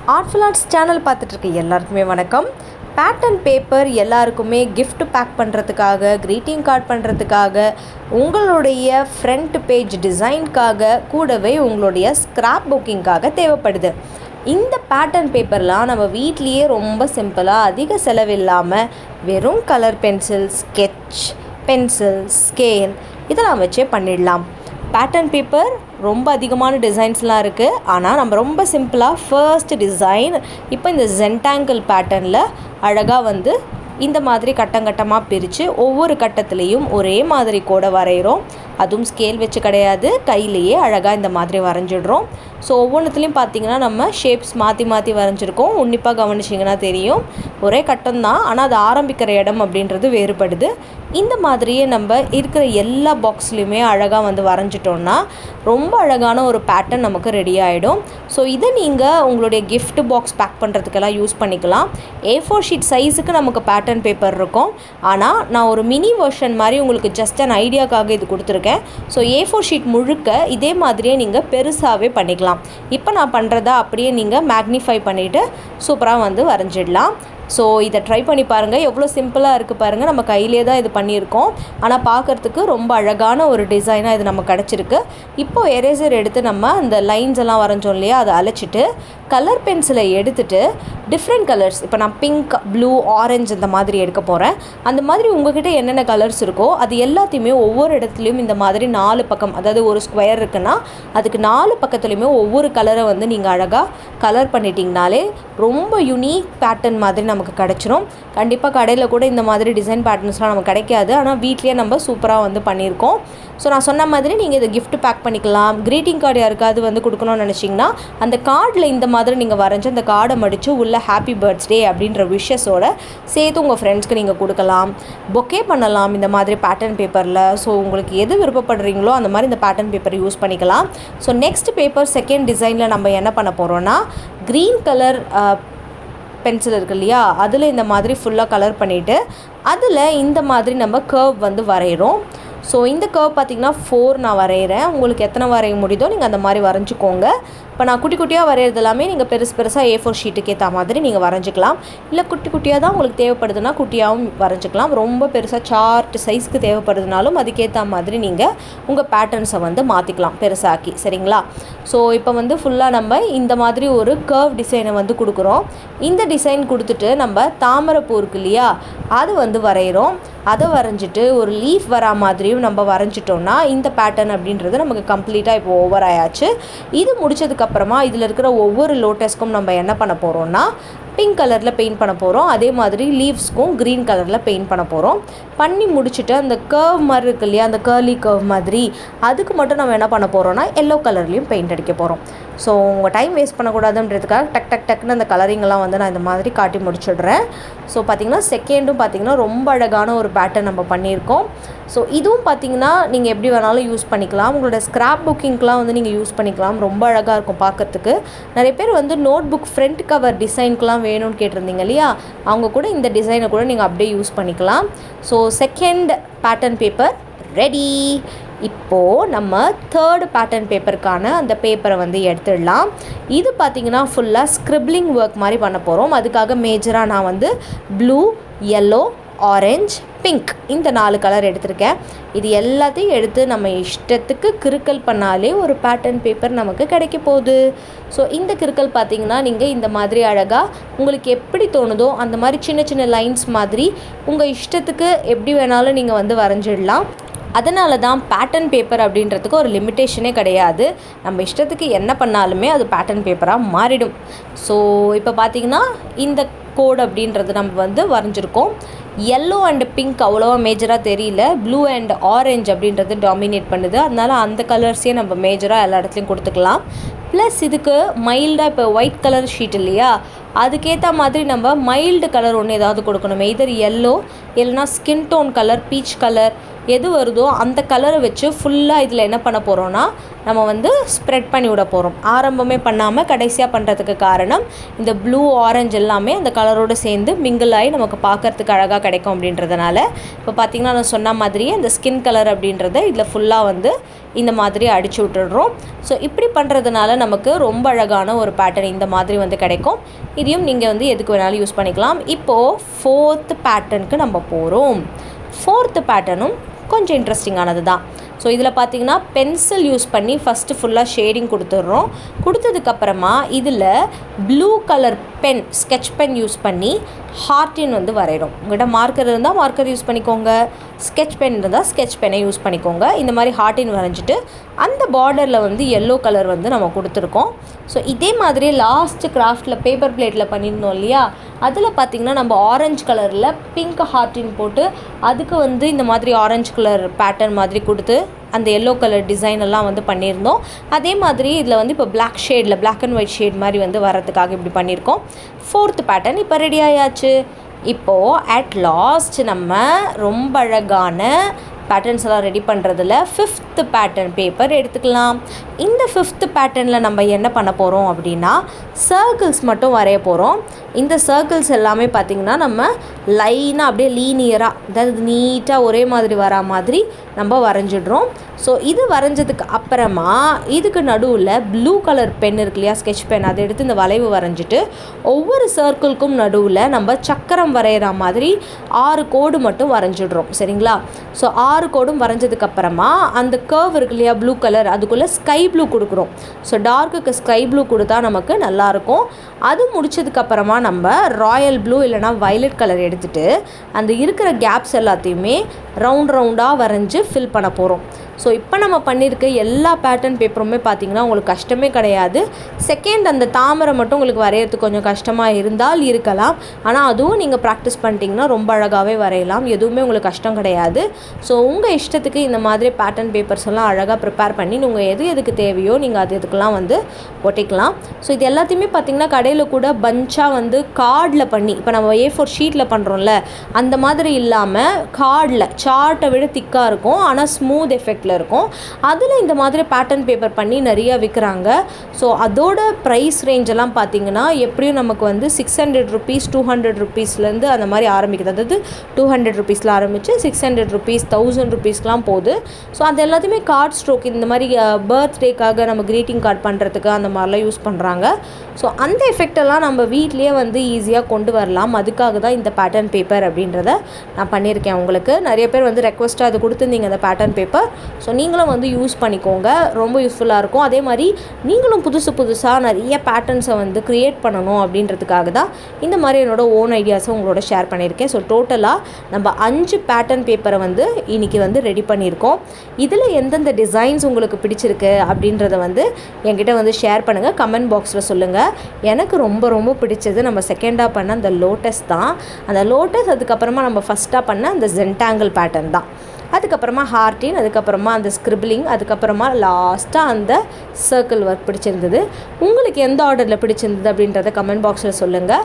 Artful arts channel பார்த்துட்ருக்க எல்லாருக்குமே வணக்கம். Pattern paper எல்லாருக்குமே கிஃப்ட் பேக் பண்ணுறதுக்காக, க்ரீட்டிங் கார்டு பண்ணுறதுக்காக, உங்களுடைய ஃப்ரண்ட் பேஜ் டிசைனுக்காக, கூடவே உங்களுடைய ஸ்க்ராப் புக்கிங்காக தேவைப்படுது. இந்த பேட்டர்ன் பேப்பர்லாம் நம்ம வீட்லேயே ரொம்ப சிம்பிளாக அதிக செலவில்லாமல் வெறும் colour pencil, sketch pencil, scale இதெல்லாம் வச்சே பண்ணிடலாம். பேட்டர்ன் பேப்பர் ரொம்ப அதிகமான டிசைன்ஸ்லாம் இருக்குது. ஆனால் நம்ம ரொம்ப சிம்பிளாக ஃபர்ஸ்ட் டிசைன் இப்போ இந்த ஜென்டாங்கிள் பேட்டர்னில் அழகாக இந்த மாதிரி கட்டமாக பிரித்து ஒவ்வொரு கட்டத்துலேயும் ஒரே மாதிரி கோடை வரைகிறோம். அதுவும் ஸ்கேல் வச்சு கிடையாது, கையிலேயே அழகாக இந்த மாதிரி வரைஞ்சிடுறோம். ஸோ ஒவ்வொன்றுத்துலேயும் பார்த்திங்கன்னா நம்ம ஷேப்ஸ் மாற்றி வரைஞ்சிருக்கோம். உன்னிப்பாக கவனிச்சிங்கன்னா தெரியும், ஒரே கட்டம் தான், ஆனால் அது ஆரம்பிக்கிற இடம் அப்படின்றது வேறுபடுது. இந்த மாதிரியே நம்ம இருக்கிற எல்லா பாக்ஸ்லேயுமே அழகாக வரைஞ்சிட்டோன்னா ரொம்ப அழகான ஒரு பேட்டர்ன் நமக்கு ரெடி ஆகிடும். ஸோ இதை நீங்கள் உங்களுடைய கிஃப்ட் பாக்ஸ் பேக் பண்ணுறதுக்கெல்லாம் யூஸ் பண்ணிக்கலாம். A4 ஷீட் சைஸுக்கு நமக்கு பேட்டர்ன் பேப்பர் இருக்கும். ஆனால் நான் ஒரு மினி வெர்ஷன் மாதிரி உங்களுக்கு ஜஸ்ட் அன் ஐடியாக்காக இது கொடுத்துருக்கேன். ஸோ A4 ஷீட் முழுக்க இதே மாதிரியே நீங்கள் பெருசாகவே பண்ணிக்கலாம். இப்போ நான் பண்ணுறதா அப்படியே நீங்கள் மேக்னிஃபை பண்ணிவிட்டு சூப்பராக வரைஞ்சிடலாம். ஸோ இதை ட்ரை பண்ணி பாருங்கள். எவ்வளோ சிம்பிளாக இருக்குது பாருங்கள். நம்ம கையிலே தான் இது பண்ணியிருக்கோம், ஆனால் பார்க்குறதுக்கு ரொம்ப அழகான ஒரு டிசைனாக இது நமக்கு கிடச்சிருக்கு. இப்போது எரேசர் எடுத்து நம்ம அந்த லைன்ஸ் எல்லாம் வரைஞ்சோம் இல்லையா, அதை அழைச்சிட்டு கலர் பென்சிலை எடுத்துகிட்டு டிஃப்ரெண்ட் கலர்ஸ், இப்போ நான் பிங்க், ப்ளூ, ஆரஞ்சு இந்த மாதிரி எடுக்க போகிறேன். அந்த மாதிரி உங்கள்கிட்ட என்னென்ன கலர்ஸ் இருக்கோ அது எல்லாத்தையுமே ஒவ்வொரு இடத்துலையும் இந்த மாதிரி 4 பக்கம், அதாவது ஒரு ஸ்கொயர் இருக்குன்னா அதுக்கு 4 பக்கத்துலையுமே ஒவ்வொரு கலரை நீங்கள் அழகாக கலர் பண்ணிட்டீங்கனாலே ரொம்ப யூனிக் பேட்டர்ன் மாதிரி நமக்கு கிடச்சிரும். கண்டிப்பாக கடையில் கூட இந்த மாதிரி டிசைன் பேட்டர்ன்ஸ்லாம் நமக்கு கிடைக்காது, ஆனால் வீட்லேயே நம்ம சூப்பராக பண்ணியிருக்கோம். ஸோ நான் சொன்ன மாதிரி நீங்கள் இதை கிஃப்ட் பேக் பண்ணிக்கலாம். க்ரீட்டிங் கார்டு யாருக்காவது கொடுக்கணும்னு நினச்சிங்கன்னா அந்த கார்டில் இந்த மாதிரி நீங்கள் வரைஞ்சி அந்த கார்டை மடித்து உள்ள ஹாப்பி பர்த்டே அப்படின்ற விஷஸோடு சேர்த்து உங்கள் ஃப்ரெண்ட்ஸ்க்கு நீங்கள் கொடுக்கலாம். பொக்கே பண்ணலாம் இந்த மாதிரி பேட்டர்ன் பேப்பரில். ஸோ உங்களுக்கு எது விருப்பப்படுறீங்களோ அந்த மாதிரி இந்த பேட்டர்ன் பேப்பர் யூஸ் பண்ணிக்கலாம். ஸோ நெக்ஸ்ட் பேப்பர் செகண்ட் டிசைனில் நம்ம என்ன பண்ண போகிறோன்னா, க்ரீன் கலர் பென்சில் இருக்கு இல்லையா, அதில் இந்த மாதிரி ஃபுல்லாக கலர் பண்ணிவிட்டு அதில் இந்த மாதிரி நம்ம கர்வ் வரைகிறோம். ஸோ இந்த கர்வ் பார்த்திங்கன்னா 4 நான் வரைகிறேன். உங்களுக்கு எத்தனை வரைய முடியுதோ நீங்கள் அந்த மாதிரி வரைஞ்சிக்கோங்க. இப்போ நான் குட்டி குட்டியாக வரைகிறது எல்லாமே நீங்கள் பெருசாக A4 ஷீட்டுக்கு ஏற்ற மாதிரி நீங்கள் வரைஞ்சிக்கலாம். இல்லை குட்டி குட்டியாக தான் உங்களுக்கு தேவைப்படுதுன்னா குட்டியாகவும் வரைஞ்சிக்கலாம். ரொம்ப பெருசாக சார்ட் சைஸ்க்கு தேவைப்படுதுனாலும் அதுக்கேற்ற மாதிரி நீங்கள் உங்கள் பேட்டர்ன்ஸை மாற்றிக்கலாம் பெருசாக்கி, சரிங்களா? ஸோ இப்போ ஃபுல்லாக நம்ம இந்த மாதிரி ஒரு கர்வ் டிசைனை கொடுக்குறோம். இந்த டிசைன் கொடுத்துட்டு நம்ம தாமரைப்பூ இருக்கு இல்லையா, அது வரைகிறோம். அதை வரைஞ்சிட்டு ஒரு லீஃப் வரா மாதிரியும் நம்ம வரைஞ்சிட்டோன்னா இந்த பேட்டர்ன் அப்படின்றது நமக்கு கம்ப்ளீட்டாக இப்போ ஓவர் ஆயாச்சு. இது முடிச்சதுக்கப்புறமா இதில் இருக்கிற ஒவ்வொரு லோட்டஸ்க்கும் நம்ம என்ன பண்ண போகிறோம்னா பிங்க் கலரில் பெயிண்ட் பண்ண போகிறோம். அதே மாதிரி லீவ்ஸ்க்கும் க்ரீன் கலரில் பெயிண்ட் பண்ண போகிறோம். பண்ணி முடிச்சுட்டு அந்த கர்வ் மாதிரி இருக்கு இல்லையா, அந்த கர்லி கர்வ் மாதிரி, அதுக்கு மட்டும் நம்ம என்ன பண்ண போகிறோம்னா எல்லோ கலர்லேயும் பெயிண்ட் அடிக்க போகிறோம். ஸோ உங்கள் டைம் வேஸ்ட் பண்ணக்கூடாதுன்றதுக்காக டக்குன்னு அந்த கலரிங்கெல்லாம் நான் இந்த மாதிரி காட்டி முடிச்சிடுறேன். ஸோ பார்த்திங்கன்னா செகண்டும் பார்த்திங்கன்னா ரொம்ப அழகான ஒரு பேட்டர்ன் நம்ம பண்ணியிருக்கோம். ஸோ இதுவும் பார்த்திங்கன்னா நீங்கள் எப்படி வேணாலும் யூஸ் பண்ணிக்கலாம். உங்களோட ஸ்க்ராப் புக்கிங்க்கெலாம் நீங்கள் யூஸ் பண்ணிக்கலாம். ரொம்ப அழகாக இருக்கும் பார்க்குறதுக்கு. நிறைய பேர் நோட் புக் ஃப்ரண்ட் கவர் டிசைனுக்கெலாம் வேணும்னு கேட்டிருந்தீங்க இல்லையா, அவங்க கூட இந்த டிசைனை கூட நீங்கள் அப்படியே யூஸ் பண்ணிக்கலாம். So second pattern paper ready. இப்போது நம்ம தேர்டு பேட்டர்ன் பேப்பருக்கான அந்த பேப்பரை எடுத்துடலாம். இது பார்த்திங்கன்னா ஃபுல்லாக ஸ்க்ரிப்லிங் ஒர்க் மாதிரி பண்ண போகிறோம். அதுக்காக மேஜராக நான் ப்ளூ, எல்லோ, ஆரஞ்ச், பிங்க் இந்த 4 கலர் எடுத்திருக்கேன். இது எல்லாத்தையும் எடுத்து நம்ம இஷ்டத்துக்கு கிறுக்கல் பண்ணாலே ஒரு பேட்டர்ன் பேப்பர் நமக்கு கிடைக்க போகுது. ஸோ இந்த கிறுக்கல் பார்த்திங்கன்னா நீங்கள் இந்த மாதிரி அழகாக உங்களுக்கு எப்படி தோணுதோ அந்த மாதிரி சின்ன சின்ன லைன்ஸ் மாதிரி உங்கள் இஷ்டத்துக்கு எப்படி வேணாலும் நீங்கள் வரைஞ்சிடலாம். அதனால தான் பேட்டர்ன் பேப்பர் அப்படின்றதுக்கு ஒரு லிமிட்டேஷனே கிடையாது. நம்ம இஷ்டத்துக்கு என்ன பண்ணாலுமே அது பேட்டர்ன் பேப்பராக மாறிடும். ஸோ இப்போ பார்த்திங்கன்னா இந்த கோட் அப்படின்றது நம்ம வரைஞ்சிருக்கோம். எல்லோ அண்ட் பிங்க் அவ்வளோவா மேஜராக தெரியல, ப்ளூ அண்ட் ஆரஞ்ச் அப்படின்றது டாமினேட் பண்ணுது. அதனால் அந்த கலர்ஸே நம்ம மேஜராக எல்லா இடத்துலையும் கொடுத்துக்கலாம். ப்ளஸ் இதுக்கு மைல்டாக இப்போ ஒயிட் கலர் ஷீட் இல்லையா, அதுக்கேற்ற மாதிரி நம்ம மைல்டு கலர் ஒன்று ஏதாவது கொடுக்கணும். எதர் எல்லோ இல்லைனா skin tone colour, peach colour எது வருதோ அந்த கலரை வச்சு ஃபுல்லாக இதில் என்ன பண்ண போகிறோன்னா நம்ம வந்து ஸ்ப்ரெட் பண்ணி விட போகிறோம். ஆரம்பமே பண்ணாமல் கடைசியாக பண்ணுறதுக்கு காரணம் இந்த ப்ளூ ஆரஞ்சு எல்லாமே அந்த கலரோடு சேர்ந்து மிங்கிள் ஆகி நமக்கு பார்க்குறதுக்கு அழகாக கிடைக்கும் அப்படின்றதுனால இப்போ பார்த்திங்கன்னா நான் சொன்ன மாதிரியே இந்த ஸ்கின் கலர் அப்படின்றத இதில் ஃபுல்லாக வந்து இந்த மாதிரி அடிச்சு விட்டுடுறோம். ஸோ இப்படி பண்ணுறதுனால நமக்கு ரொம்ப அழகான ஒரு பேட்டர்ன் இந்த மாதிரி வந்து கிடைக்கும். இதையும் நீங்கள் வந்து எதுக்கு வேணாலும் யூஸ் பண்ணிக்கலாம். இப்போது 4th பேட்டர்னுக்கு நம்ம போகிறோம். 4th பேட்டர்னும் கொஞ்சம் இன்ட்ரெஸ்டிங்கானது தான். ஸோ இதில் பார்த்திங்கன்னா பென்சில் யூஸ் பண்ணி ஃபஸ்ட்டு ஃபுல்லாக ஷேடிங் கொடுத்துட்றோம். கொடுத்ததுக்கப்புறமா இதில் blue colour pen, sketch pen use பண்ணி ஹார்ட்டின் வந்து வரைகிறோம். உங்கள்கிட்ட மார்க்கர் இருந்தால் மார்க்கர் யூஸ் பண்ணிக்கோங்க, ஸ்கெட்ச் பென் இருந்தால் ஸ்கெட்ச் பெனை யூஸ் பண்ணிக்கோங்க. இந்த மாதிரி ஹார்ட்டின் வரைஞ்சிட்டு அந்த பார்டரில் வந்து எல்லோ கலர் வந்து நம்ம கொடுத்துருக்கோம். ஸோ இதே மாதிரி லாஸ்ட்டு கிராஃப்டில் பேப்பர் பிளேட்டில் பண்ணியிருந்தோம் இல்லையா, அதில் பார்த்திங்கன்னா நம்ம ஆரஞ்சு கலரில் பிங்க் ஹார்ட்டின் போட்டு அதுக்கு வந்து இந்த மாதிரி ஆரஞ்சு கலர் பேட்டர்ன் மாதிரி கொடுத்து அந்த எல்லோ கலர் டிசைன் எல்லாம் வந்து பண்ணியிருந்தோம். அதே மாதிரி இதில் வந்து இப்போ பிளாக் ஷேடில் பிளாக் அண்ட் ஒயிட் ஷேட் மாதிரி வந்து வரதுக்காக இப்படி பண்ணியிருக்கோம். 4th பேட்டர்ன் இப்போ ரெடி ஆயாச்சு. இப்போது அட் லாஸ்ட் நம்ம ரொம்ப அழகான பேட்டர்ன்ஸ் எல்லாம் ரெடி பண்ணுறதுல 5th பேட்டர்ன் பேப்பர் எடுத்துக்கலாம். இந்த 5th பேட்டர்னில் நம்ம என்ன பண்ண போகிறோம் அப்படின்னா சர்க்கிள்ஸ் மட்டும் வரைய போகிறோம். இந்த சர்க்கிள்ஸ் எல்லாமே பார்த்திங்கன்னா நம்ம லைனாக அப்படியே லீனியராக, அதாவது நீட்டாக ஒரே மாதிரி வரா மாதிரி நம்ம வரைஞ்சிடுறோம். ஸோ இது வரைஞ்சதுக்கு அப்புறமா இதுக்கு நடுவில் ப்ளூ கலர் பென் இருக்கு இல்லையா, ஸ்கெட்ச் பென், அதை எடுத்து இந்த வளைவு வரைஞ்சிட்டு ஒவ்வொரு சர்க்கிள்க்கும் நடுவில் நம்ம சக்கரம் வரைகிற மாதிரி 6 கோடு மட்டும் வரைஞ்சிடுறோம். சரிங்களா? ஸோ 6 கோடும் வரைஞ்சதுக்கப்புறமா அந்த கர்வ் இருக்கு இல்லையா ப்ளூ கலர், அதுக்குள்ளே ஸ்கை ப்ளூ கொடுக்குறோம். ஸோ டார்க்குக்கு ஸ்கை ப்ளூ கொடுத்தா நமக்கு நல்லாயிருக்கும். அது முடிச்சதுக்கப்புறமா நம்ம ராயல் ப்ளூ இல்லைனா வயலட் கலர் எடுத்துகிட்டு அந்த இருக்கிற கேப்ஸ் எல்லாத்தையுமே ரவுண்டாக வரைஞ்சி ஃபில் பண்ண போகிறோம். ஸோ இப்போ நம்ம பண்ணியிருக்க எல்லா பேட்டர்ன் பேப்பருமே பார்த்திங்கன்னா உங்களுக்கு கஷ்டமே கிடையாது. செகண்ட் அந்த தாமரை மட்டும் உங்களுக்கு வரைகிறதுக்கு கொஞ்சம் கஷ்டமாக இருந்தால் இருக்கலாம். ஆனால் அதுவும் நீங்கள் ப்ராக்டிஸ் பண்ணிட்டீங்கன்னா ரொம்ப அழகாகவே வரையலாம். எதுவுமே உங்களுக்கு கஷ்டம் கிடையாது. ஸோ உங்கள் இஷ்டத்துக்கு இந்த மாதிரி பேட்டர்ன் பேப்பர்ஸ் எல்லாம் அழகாக ப்ரிப்பேர் பண்ணி நீங்கள் எதுக்கு தேவையோ நீங்கள் அதுக்கெலாம் வந்து ஒட்டிக்கலாம். ஸோ இது எல்லாத்தையுமே பார்த்திங்கன்னா கடையில் கூட பஞ்சாக வந்து கார்டில் பண்ணி, இப்போ நம்ம A4 ஷீட்டில் பண்ணுறோம்ல அந்த மாதிரி இல்லாமல் கார்டில் சார்ட்டை விட திக்காக இருக்கும், ஆனால் ஸ்மூத் எஃபெக்டில் இருக்கும். அதில் இந்த மாதிரி பேட்டர்ன் பேப்பர் பண்ணி நிறையா விற்கிறாங்க. ஸோ அதோட ப்ரைஸ் ரேஞ்ச் எல்லாம் பார்த்திங்கன்னா எப்படியும் நமக்கு வந்து 600 rupees 200 rupeesலேருந்து அந்த மாதிரி ஆரம்பிக்குது. அதாவது 200 rupeesல ஆரம்பித்து 600 rupees 1000 rupeesலாம் போகுது. ஸோ அது எல்லாத்தையுமே கார்ட் ஸ்ட்ரோக் இந்த மாதிரி பர்த்டேக்காக நம்ம க்ரீட்டிங் கார்டு பண்ணுறதுக்கு அந்த மாதிரிலாம் யூஸ் பண்ணுறாங்க. ஸோ அந்த எஃபெக்டெல்லாம் நம்ம வீட்லேயே வந்து ஈஸியாக கொண்டு வரலாம். அதுக்காக தான் இந்த பேட்டர்ன் பேப்பர் அப்படின்றத நான் பண்ணியிருக்கேன். உங்களுக்கு நிறைய பேர் வந்து ரெக்வஸ்ட்டாக அது கொடுத்துருந்தீங்க அந்த பேட்டர்ன் பேப்பர். ஸோ நீங்களும் வந்து யூஸ் பண்ணிக்கோங்க, ரொம்ப யூஸ்ஃபுல்லாக இருக்கும். அதே மாதிரி நீங்களும் புதுசாக நிறைய பேட்டர்ன்ஸை வந்து க்ரியேட் பண்ணணும் அப்படின்றதுக்காக தான் இந்த மாதிரி என்னோட ஓன் ஐடியாஸை உங்களோட ஷேர் பண்ணியிருக்கேன். ஸோ டோட்டலாக நம்ம 5 பேட்டர்ன் பேப்பரை வந்து இன்றைக்கி வந்து ரெடி பண்ணியிருக்கோம். இதில் எந்தெந்த டிசைன்ஸ் உங்களுக்கு பிடிச்சிருக்கு அப்படின்றத வந்து என்கிட்ட வந்து ஷேர் பண்ணுங்கள், கமெண்ட் பாக்ஸில் சொல்லுங்கள். எனக்கு ரொம்ப பிடிச்சது நம்ம செகண்டாக பண்ண அந்த லோட்டஸ் தான். அந்த லோட்டஸ், அதுக்கப்புறமா நம்ம ஃபஸ்ட்டாக பண்ண அந்த ஜென்டாங்கிள் பேட்டர்ன் தான். அதுக்கப்புறமா ஹார்ட்டின், அதுக்கப்புறமா அந்த ஸ்கிரிபிளிங், அதுக்கப்புறமா லாஸ்ட்டாக அந்த சர்க்கிள் ஒர்க் பிடிச்சிருந்தது. உங்களுக்கு எந்த ஆர்டரில் பிடிச்சிருந்தது அப்படின்றத கமெண்ட் பாக்ஸில் சொல்லுங்கள்.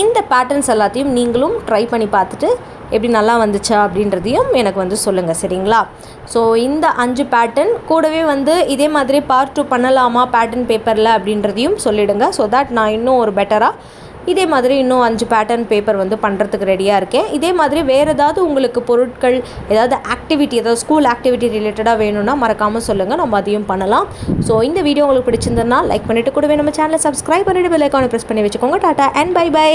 இந்த பேட்டர்ன்ஸ் எல்லாத்தையும் நீங்களும் ட்ரை பண்ணி பார்த்துட்டு எப்படி நல்லா வந்துச்சா அப்படின்றதையும் எனக்கு வந்து சொல்லுங்கள். சரிங்களா? ஸோ இந்த 5 பேட்டர்ன் கூடவே வந்து இதே மாதிரி பார்ட் 2 பண்ணலாமா பேட்டர்ன் பேப்பரில் அப்படின்றதையும் சொல்லிவிடுங்க. ஸோ தட் நான் இன்னும் ஒரு பெட்டராக இதே மாதிரி இன்னும் 5 பேட்டர்ன் பேப்பர் வந்து பண்ணுறதுக்கு ரெடியாக இருக்கேன். இதே மாதிரி வேறு ஏதாவது உங்களுக்கு பொருட்கள், ஏதாவது ஆக்டிவிட்டி, ஏதாவது ஸ்கூல் ஆக்டிவிட்டி ரிலேட்டடாக வேணும்னா மறக்காமல் சொல்லுங்கள், நம்ம அதையும் பண்ணலாம். ஸோ இந்த வீடியோ உங்களுக்கு பிடிச்சிருந்ததுன்னா லைக் பண்ணிவிட்டு கூடவே நம்ம சேனலை சப்ஸ்கிரைப் பண்ணிவிட்டு பெல் ஐக்கானை ப்ரெஸ் பண்ணி வச்சுக்கோங்க. Tata and bye by.